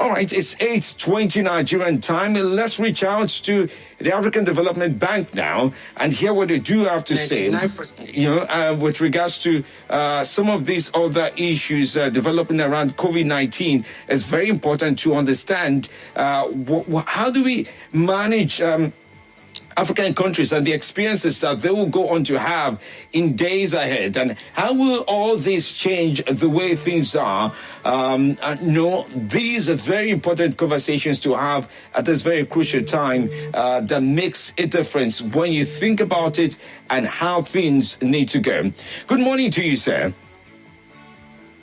All right, it's 8:20 Nigerian time. Let's reach out to the African Development Bank now and hear what they do have to say, with regards to some of these other issues developing around COVID-19. It's very important to understand how do we manage African countries and the experiences that they will go on to have in days ahead, and how will all this change the way things are? These are very important conversations to have at this very crucial time that makes a difference when you think about it and how things need to go. Good morning to you, sir.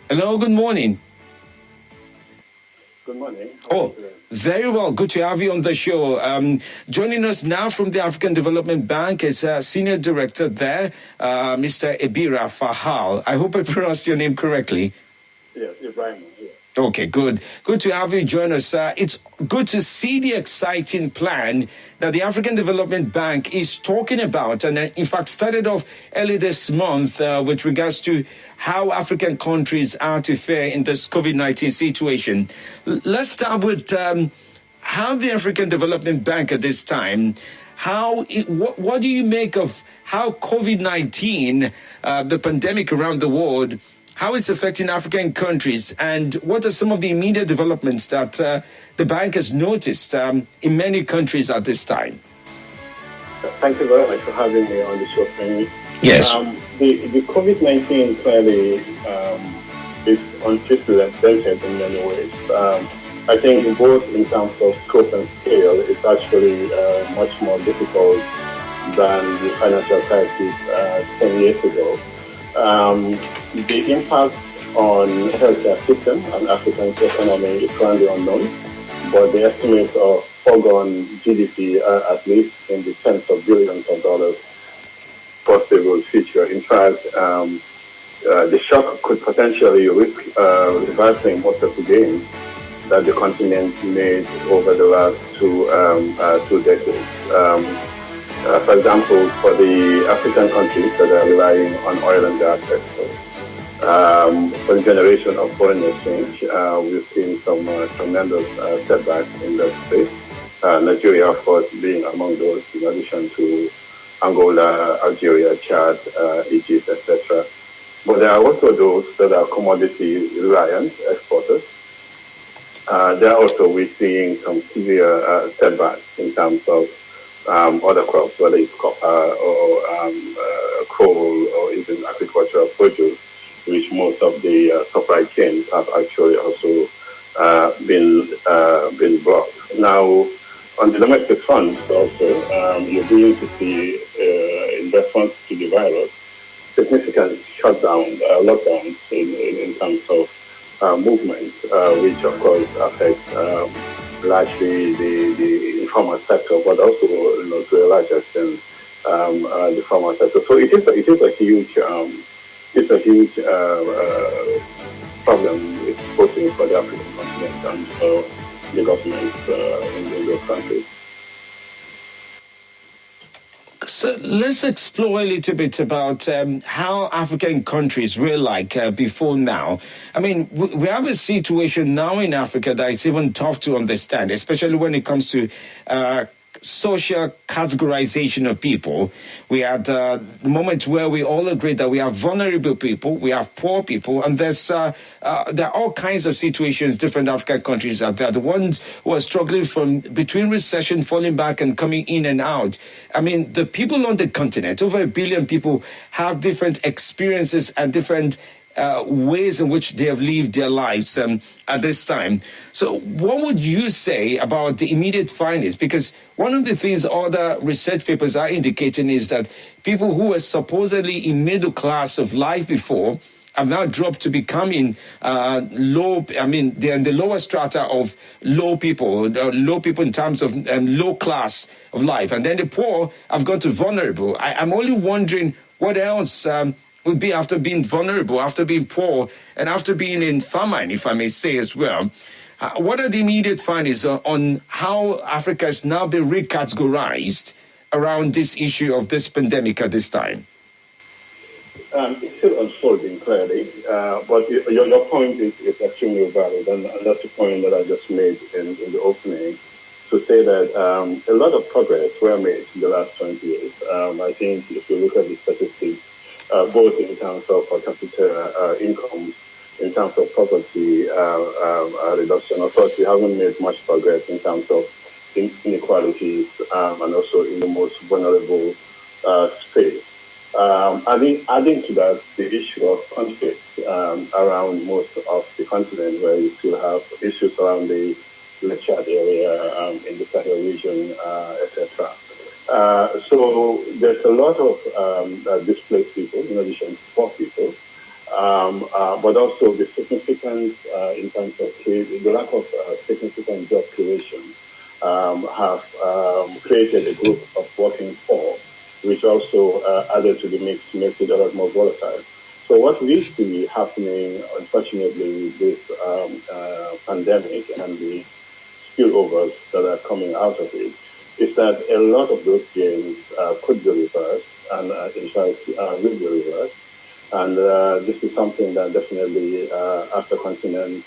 Hello, good morning. Good morning. Very well. Good to have you on the show. Joining us now from the African Development Bank is Senior Director there, Mr. Ebirima Faal. I hope I pronounced your name correctly. Yes, Ebirima. Yeah. Okay, good. Good to have you join us. It's good to see the exciting plan that the African Development Bank is talking about, and in fact started off early this month with regards to how African countries are to fare in this COVID-19 situation. Let's start with how the African Development Bank at this time, what do you make of how COVID-19, the pandemic around the world, how it's affecting African countries, and what are some of the immediate developments that the bank has noticed in many countries at this time? Thank you very much for having me on the show, Penny. Yes. The COVID-19 clearly is unprecedented in many ways. I think both in terms of scope and scale, it's actually much more difficult than the financial crisis 10 years ago. The impact on healthcare system and African economy is currently unknown, but the estimates of foregone GDP are at least in the tens of billions of dollars foreseeable future. In fact, the shock could potentially risk reversing most of the gains that the continent made over the last two decades. For example, for the African countries that are relying on oil and gas exports, for the generation of foreign exchange, we've seen some tremendous setbacks in that space. Nigeria, of course, being among those, in addition to Angola, Algeria, Chad, Egypt, etc. But there are also those that are commodity-reliant exporters. There are also, we're seeing some severe setbacks in terms of other crops, whether it's copper or coal or even agricultural produce, which most of the supply chains have actually also been blocked. Now, on the domestic front also, you're beginning to see, in response to the virus, significant lockdowns in terms of movement, which of course affects largely the informal sector, but also to a large extent the formal sector. So it is a huge problem it's posing for the African continent and for the governments in those countries. So let's explore a little bit about how African countries were like before now. I mean, we have a situation now in Africa that is even tough to understand, especially when it comes to social categorization of people. We had the moment where we all agree that we have vulnerable people, we have poor people, and there are all kinds of situations, different African countries out there. The ones who are struggling from between recession, falling back and coming in and out. I mean, the people on the continent, over 1 billion people, have different experiences and different ways in which they have lived their lives at this time. So what would you say about the immediate findings? Because one of the things other research papers are indicating is that people who were supposedly in middle class of life before have now dropped to becoming low. I mean, they're in the lower strata of low people in terms of low class of life. And then the poor have gone to vulnerable. I'm only wondering what else would be after being vulnerable, after being poor, and after being in famine, if I may say as well. What are the immediate findings on how Africa has now been recategorized around this issue of this pandemic at this time? It's still unfolding clearly, but your point is extremely valid, and that's the point that I just made in the opening, to say that a lot of progress were made in the last 20 years. I think if you look at the statistics, both in terms of per capita income, in terms of poverty reduction, of course, we haven't made much progress in terms of inequalities and also in the most vulnerable space. Adding to that, the issue of conflict around most of the continent, where you still have issues around the Chad area, in the Sahel region, etc. So there's a lot of displaced people, in addition to poor people, but also the significant, in terms of the lack of significant job creation, have created a group of working poor, which also added to the mix to make it a lot more volatile. So what we see happening, unfortunately, with this pandemic and the spillovers that are coming out of it, is that a lot of those gains could be reversed, and in fact will be reversed. And this is something that definitely, as a continent,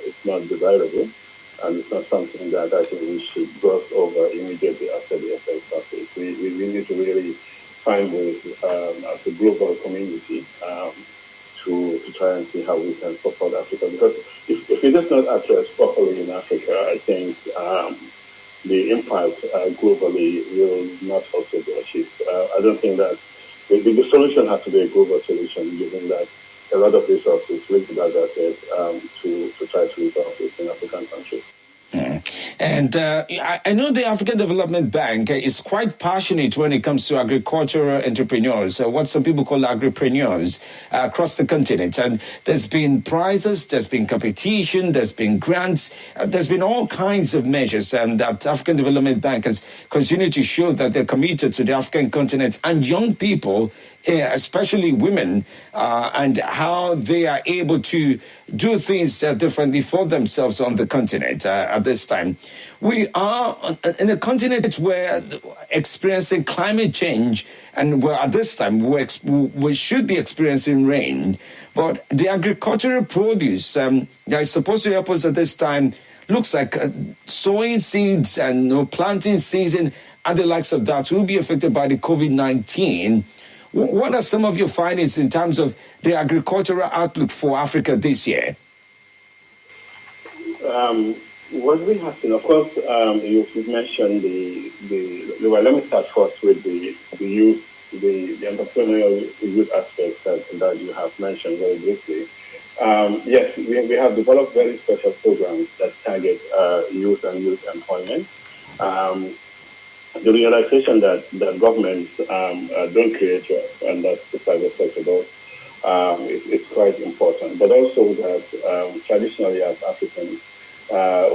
is not desirable. And it's not something that I think we should gloss over immediately after the effects of it. We need to really find ways as a global community to try and see how we can support Africa. Because if it is not addressed properly in Africa, I think the impact globally will not also be achieved. I don't think that the solution has to be a global solution, given that a lot of resources will be diverted to try to resolve it in African countries. And I know the African Development Bank is quite passionate when it comes to agricultural entrepreneurs, what some people call agripreneurs, across the continent. And there's been prizes, there's been competition, there's been grants, there's been all kinds of measures that African Development Bank has continued to show that they're committed to the African continent and young people, especially women, and how they are able to do things differently for themselves on the continent at this time. We are in a continent where experiencing climate change, and where at this time we should be experiencing rain. But the agricultural produce that is supposed to help us at this time looks like sowing seeds and planting season and the likes of that will be affected by the COVID-19. What are some of your findings in terms of the agricultural outlook for Africa this year? What we have seen, of course, you've mentioned well, let me start first with the youth, the entrepreneurial youth aspects that you have mentioned very briefly. Yes, we have developed very special programs that target youth and youth employment. The realization that governments don't create jobs, and that's the private sector does, is quite important. But also that traditionally as Africans,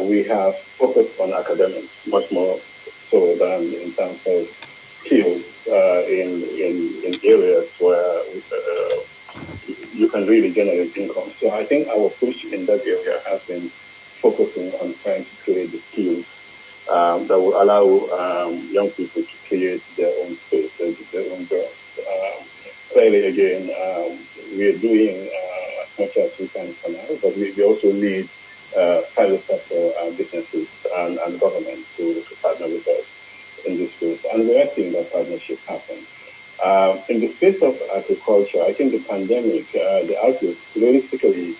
we have focused on academics much more so than in terms of skills in areas where you can really generate income. So I think our push in that area has been focusing on trying to create the skills that will allow young people to create their own space, their own jobs. Clearly, again, we are doing as much as we can for now, but we also need private sector businesses and government to partner with us in this space. And we are seeing that partnership happen. In the space of agriculture, I think the pandemic, the outlook, realistically,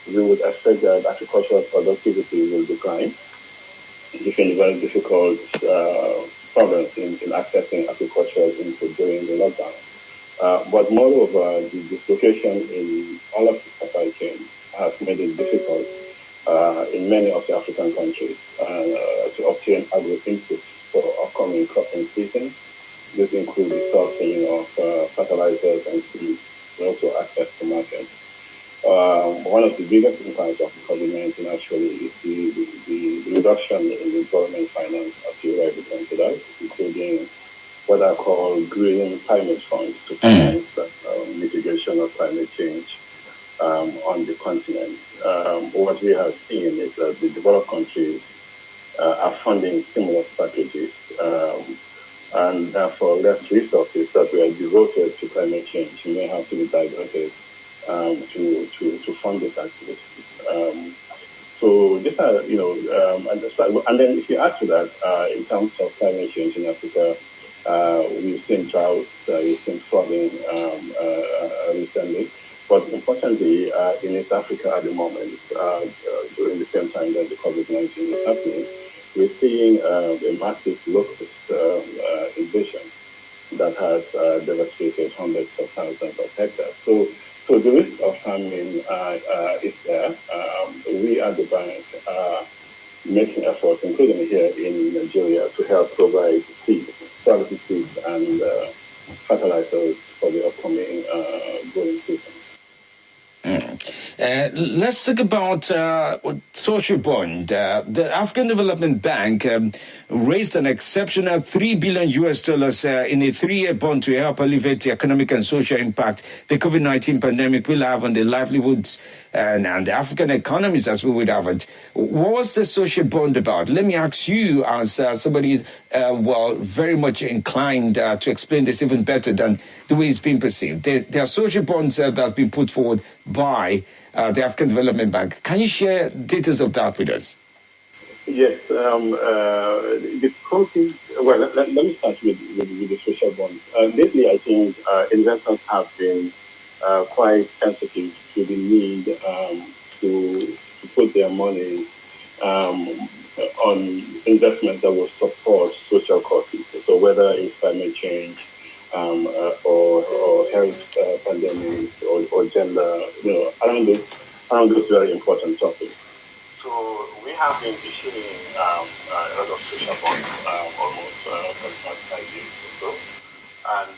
we would expect that agricultural productivity will decline. It's been very difficult problems in accessing agricultural input during the lockdown. But moreover, the dislocation in all of the supply chain has made it difficult in many of the African countries to obtain agro inputs for upcoming cropping season. This includes the sourcing of fertilizers and seeds, and also access to markets. One of the biggest impacts of COVID-19 actually is the reduction in the government finance, as you rightly pointed out, including what I call green climate funds to finance mitigation of climate change on the continent. What we have seen is that the developed countries are funding stimulus packages and therefore less resources that were devoted to climate change may have to be diverted to fund these activities. So these are, and then if you add to that, in terms of climate change in Africa, we've seen droughts, we've seen flooding recently. But importantly, in East Africa at the moment, during the same time that the COVID-19 is happening, we're seeing a massive locust invasion that has devastated hundreds of thousands of hectares. So the risk of famine is there. We at the bank are making efforts, including here in Nigeria, to help provide seeds, quality seeds, and fertilizers for the upcoming growing season. Let's talk about social bond. The African Development Bank raised an exceptional $3 billion in a 3-year bond to help alleviate the economic and social impact the COVID-19 pandemic will have on the livelihoods and the African economies as we would have it. What was the social bond about? Let me ask you, as somebody is very much inclined to explain this even better than the way it's been perceived. There are social bonds that have been put forward by the African Development Bank. Can you share details of that with us? Yes. The proceeds, well, let me start with the social bonds. Lately, I think investors have been quite sensitive to the need to put their money on investments that will support social causes. So whether it's climate change, or health pandemics, or gender, around those very important topics. So we have been issuing a lot of social bonds almost for 5 years or so, and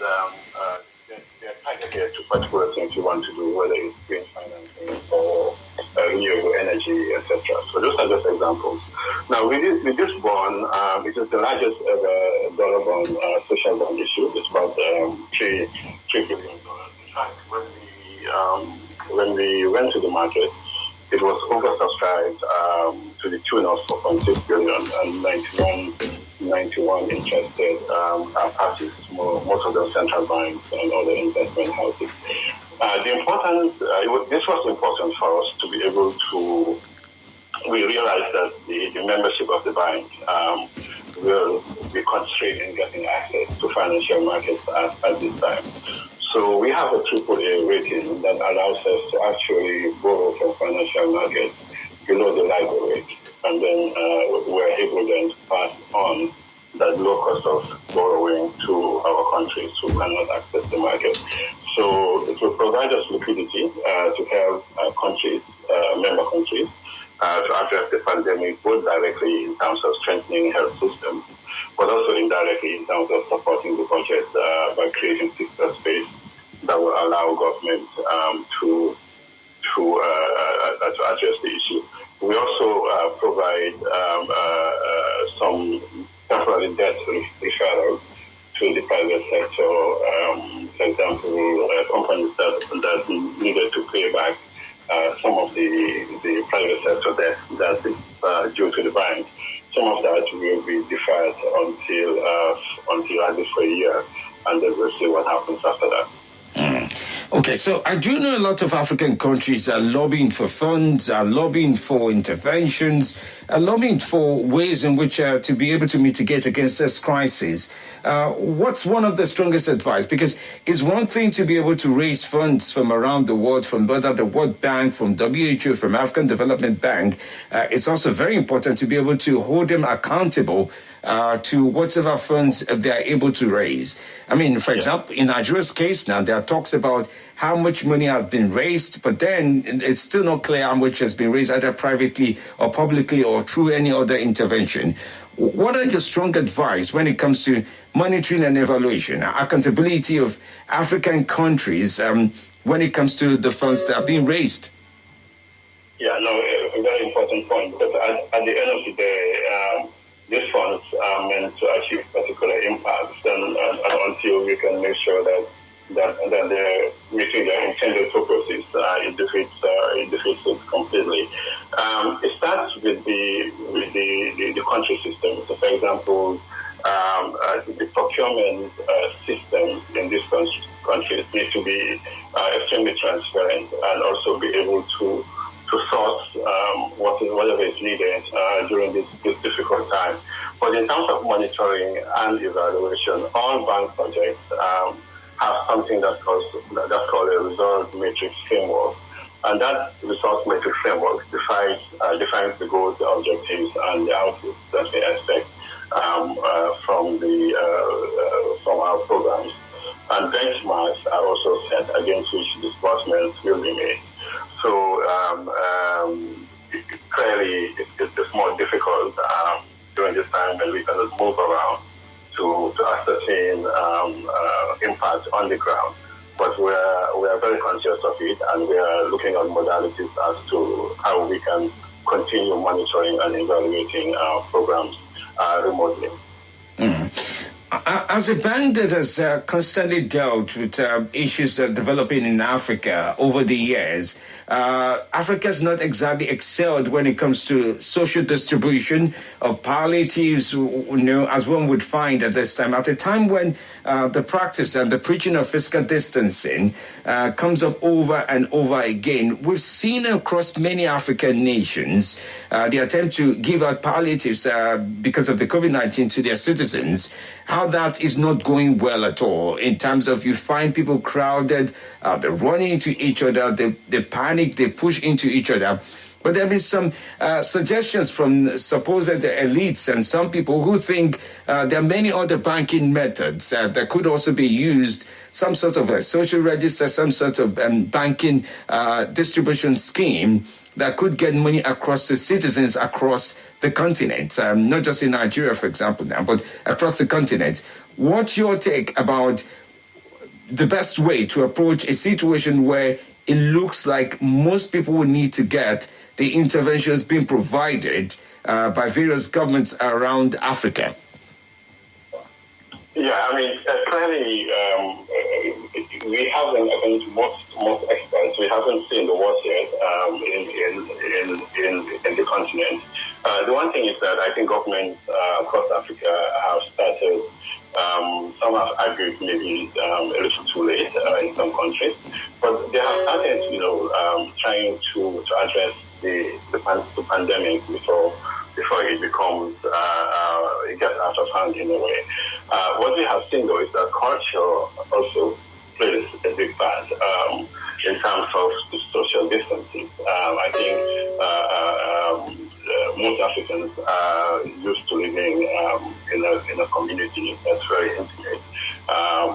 they're targeted to particular things you want to do, whether it's green financing or renewable energy, etc. So those are just examples. Now, with this bond, it is the largest ever dollar bond, social bond issue. It's about $3 billion. In fact, when we went to the market, it was oversubscribed to the tune of $4.6 billion, and 91 interested parties, most of them central banks and other investment houses. This was important for us to be able to. We realized that the membership of the bank will be constrained in getting access to financial markets at this time. So we have a AAA rating that allows us to actually borrow from financial markets below the LIBOR rate, and then we're able then to pass on that low cost of borrowing to our countries who cannot access the market. So it will provide us liquidity to help member countries, to address the pandemic, both directly in terms of strengthening health systems, but also indirectly in terms of supporting the budget by creating fiscal space that will allow government to address the issue. We also provide some temporary debt referral to the private sector. For example, companies that needed to pay back some of the private sector debt that is due to the bank. Some of that will be deferred until at least for a year, and then we'll see what happens after that. Okay, so I do know a lot of African countries are lobbying for funds, are lobbying for interventions, are lobbying for ways in which to be able to mitigate against this crisis. What's one of the strongest advice? Because it's one thing to be able to raise funds from around the world, from whether the World Bank, from WHO, from African Development Bank. It's also very important to be able to hold them accountable to whatever funds they are able to raise. I mean, for example, in Nigeria's case now, there are talks about how much money has been raised, but then it's still not clear how much has been raised either privately or publicly or through any other intervention. What are your strong advice when it comes to monitoring and evaluation, accountability of African countries when it comes to the funds that are being raised? Yeah, no, a very important point, because at the end of the day, these funds are meant to achieve particular impacts, and until we can make sure that they're meeting their intended purposes, it defeats it completely. It starts with the country system. So, for example, the procurement systems in these countries need to be extremely transparent and also be able to source whatever is needed during this difficult time. But in terms of monitoring and evaluation, all bank projects have something that's called a results matrix framework. And that results matrix framework defines the goals, the objectives, and the outputs that we expect from our programs. And benchmarks are also set against which disbursements will be made. So clearly, it's more difficult during this time when we cannot move around to ascertain impact on the ground. But we are very conscious of it, and we are looking at modalities as to how we can continue monitoring and evaluating our programs remotely. As a bank that has constantly dealt with issues developing in Africa over the years, Africa's not exactly excelled when it comes to social distribution of palliatives, as one would find at this time. At a time when the practice and the preaching of physical distancing comes up over and over again, we've seen across many African nations the attempt to give out palliatives because of the COVID-19 to their citizens, how that is not going well at all in terms of you find people crowded, they're running into each other, they panic, they push into each other. But there have been some suggestions from supposed elites and some people who think there are many other banking methods that could also be used, some sort of a social register, some sort of banking distribution scheme that could get money across to citizens across the continent, not just in Nigeria, for example, now, but across the continent. What's your take about the best way to approach a situation where it looks like most people will need to get the interventions being provided by various governments around Africa? Yeah, I mean, clearly, we haven't, I think most experts, we haven't seen the worst yet in the continent. The one thing is that I think governments across Africa have started, some have argued maybe a little too late in some countries, but they have started, trying to address the pandemic before it becomes, it gets out of hand in a way. What we have seen though is that culture also plays a big part in terms of the social distancing. I think most Africans are used to living in a community that's very intimate,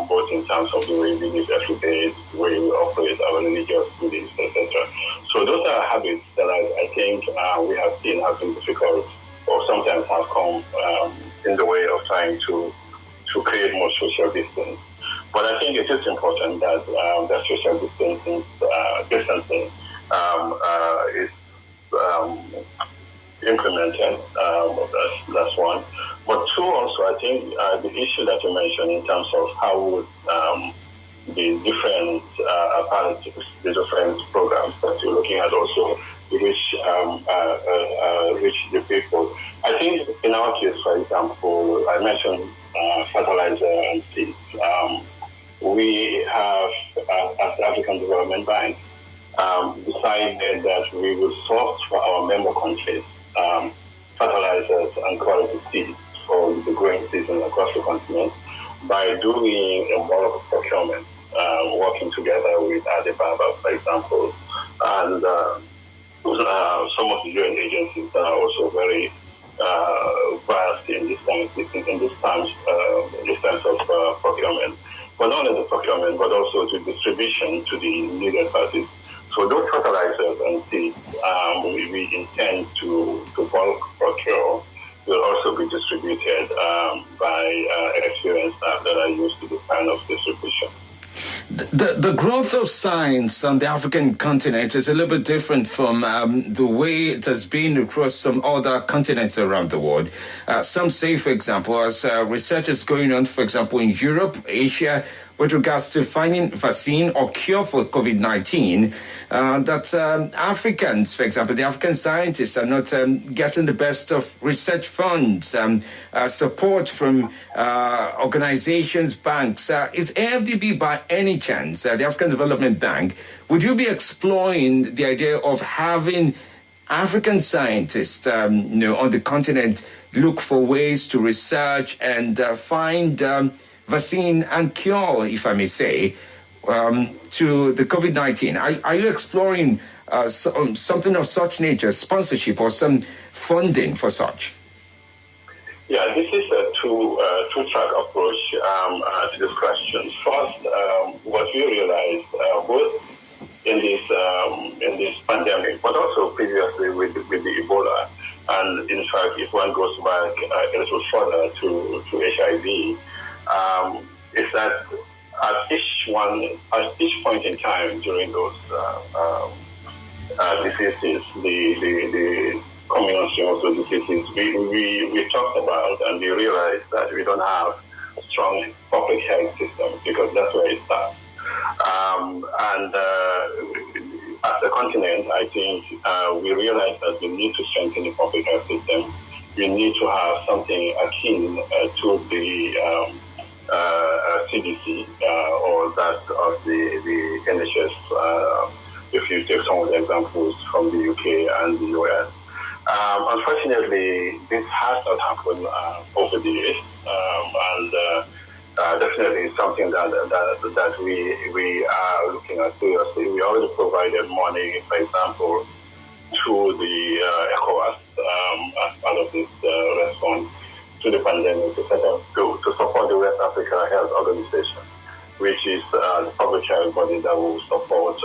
both in terms of the way we live every day, the way we operate our religious beliefs, etc. So those are habits that I think we have seen have been difficult or sometimes have come in the way of trying to create more social distance. But I think it is important that that social distancing is implemented. That's one. But two, also, I think the issue that you mentioned in terms of how would the different palliatives, the different programs that you're looking at also reach the people. I think in our case, for example, I mentioned fertilizer and seeds. We have, as the African Development Bank, decided that we will source for our member countries fertilizers and quality seeds for the growing season across the continent by doing a bulk procurement, working together with Ebirima, for example, and some of the UN agencies that are also very vast in this sense of procurement. But not only the procurement, but also the distribution to the needed parties. So those fertilizers and seeds we intend to bulk procure will also be distributed by experienced staff that are used to this kind of distribution. The growth of science on the African continent is a little bit different from the way it has been across some other continents around the world. Some say, for example, as research is going on, for example, in Europe, Asia, with regards to finding vaccine or cure for COVID-19, that Africans, for example, the African scientists are not getting the best of research funds, support from organizations, banks. Is AFDB by any chance, the African Development Bank, would you be exploring the idea of having African scientists, on the continent look for ways to research and find vaccine and cure, if I may say, to the COVID-19? Are you exploring something of such nature, sponsorship or some funding for such? Yeah, this is a two-track approach to this question. First, what we realized, both in this pandemic, but also previously with the Ebola, and in fact, if one goes back a little further to HIV, is that at each point in time during those diseases, the coming on stream of those diseases, we talked about and we realized that we don't have strong public health systems because that's where it starts. As a continent, I think we realize that we need to strengthen the public health system. We need to have something akin to the CDC or that of the NHS, if you take some of the examples from the UK and the US. Unfortunately, this has not happened over the years, and definitely something that we are looking at seriously. We already provided money, for example, to the ECOWAS as part of this response to the pandemic to support the West Africa Health Organization, which is the public health body that will support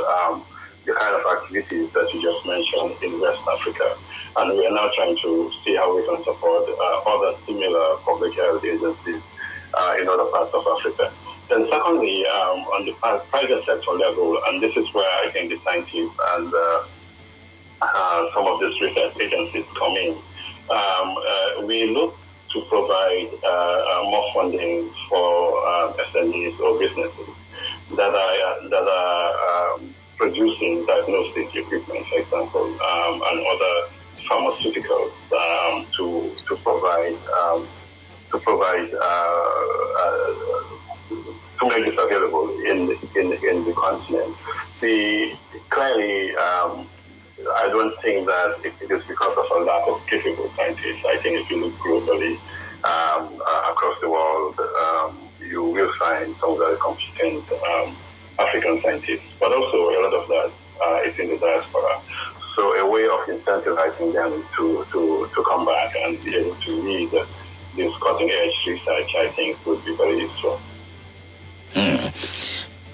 the kind of activities that you just mentioned in West Africa. And we are now trying to see how we can support other similar public health agencies in other parts of Africa. Then secondly, on the private sector level, and this is where I think the scientists and some of these research agencies come in, we look to provide more funding for SMEs or businesses that are producing diagnostic equipment, for example, and other pharmaceuticals to provide to make this available in the continent. Clearly, I don't think that it is because of a lack of capable scientists. I think if you look globally across the world, you will find some very competent African scientists, but also a lot of that is in the diaspora. So a way of incentivizing them to come back and be able to lead this cutting-edge research, I think, would be very useful.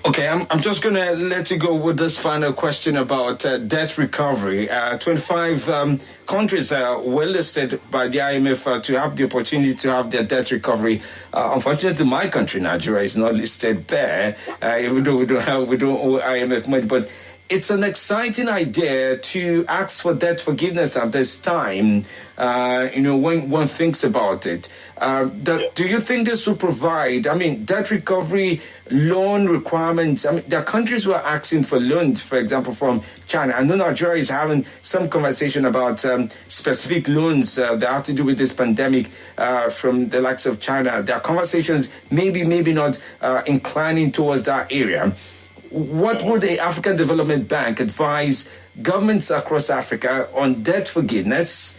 Okay, I'm just going to let you go with this final question about debt recovery. 25 countries were listed by the IMF to have the opportunity to have their debt recovery. Unfortunately, my country, Nigeria, is not listed there, even though we don't owe IMF money. But it's an exciting idea to ask for debt forgiveness at this time, when one thinks about it. Do you think this will provide, debt recovery, loan requirements? There are countries who are asking for loans, for example, from China. I know Nigeria is having some conversation about specific loans that have to do with this pandemic from the likes of China. There are conversations, maybe not inclining towards that area. What would the African Development Bank advise governments across Africa on debt forgiveness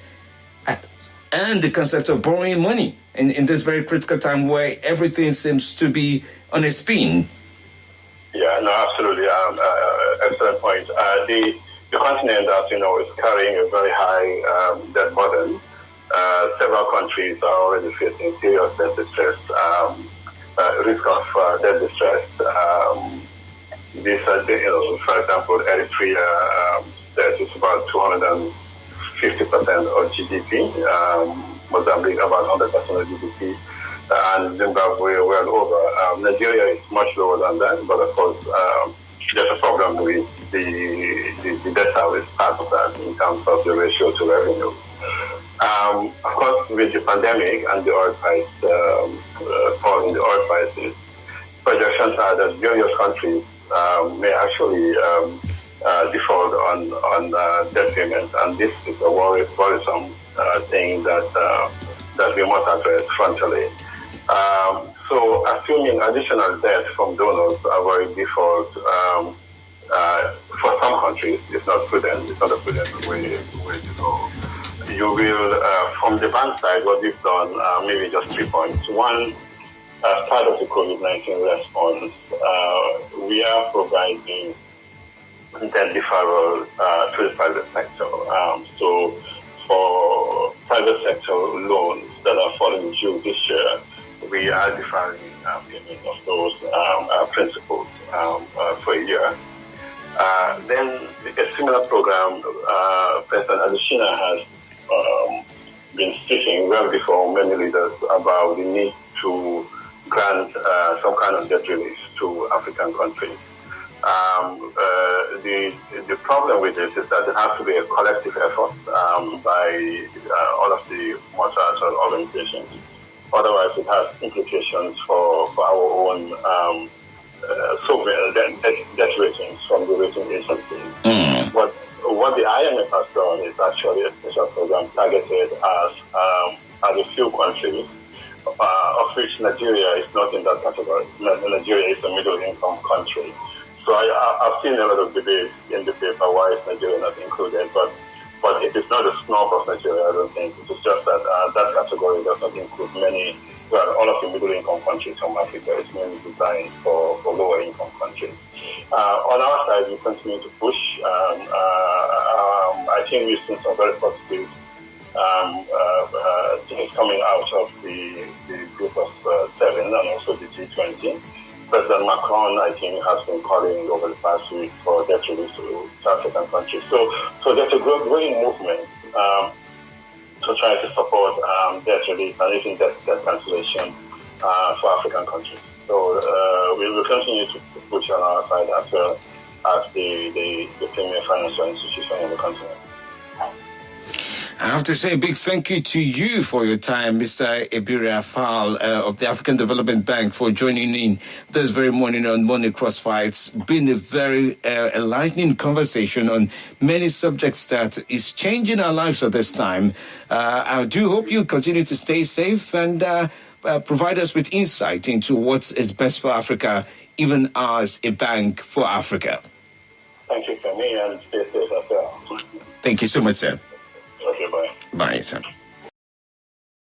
and the concept of borrowing money in this very critical time where everything seems to be on a spin? Yeah, no, absolutely. Excellent point. The continent, as you know, is carrying a very high debt burden. Several countries are already facing serious debt distress, risk of debt distress. This, for example, Eritrea debt is about 250% of GDP, Mozambique about 100% of GDP, and Zimbabwe well over. Nigeria is much lower than that, but of course there's a problem with the debt service part of that in terms of the ratio to revenue. Of course, with the pandemic and the oil price fall in the oil prices, projections are that various countries may actually default on debt payments, and this is a worrisome thing that we must address frontally. So assuming additional debt from donors avoid default for some countries is not prudent. It's not a prudent way to go. You will, from the bank side, what we've done, maybe just 3 points. One, as part of the COVID-19 response, we are providing debt deferral to the private sector. So for private sector loans that are falling due this year, we are deferring payment of those principals for a year. Then a similar program, President Adesina has been speaking well before many leaders about the need to grant some kind of debt relief to African countries. The problem with this is that it has to be a collective effort by all of the multilateral organizations. Otherwise, it has implications for our own debt ratings from the rating agencies. What the IMF has done is actually a special program targeted at a few countries, of which Nigeria is not in that category. Nigeria is a middle-income country. So I've seen a lot of debate in the paper why is Nigeria not included, but it is not a snub of Nigeria, I don't think. It's just that that category does not include all of the middle-income countries from Africa. It's mainly designed for lower-income countries. On our side, we continue to push. I think we've seen some very positive things coming out of the group of 7 and also the G20. President Macron, I think, has been calling over the past week for debt relief to African countries. So there's a growing movement to try to support debt relief and even debt cancellation for African countries. So we will continue to push on our side as well as the premier financial institution in the continent. I have to say a big thank you to you for your time, Mr. Ebirima Faal of the African Development Bank, for joining in this very morning on Monday Crossfire. It's been a very enlightening conversation on many subjects that is changing our lives at this time. I do hope you continue to stay safe and provide us with insight into what is best for Africa, even as a bank for Africa. Thank you for me, and stay safe as well. Thank you so much, sir. Okay, bye. Bye, sir.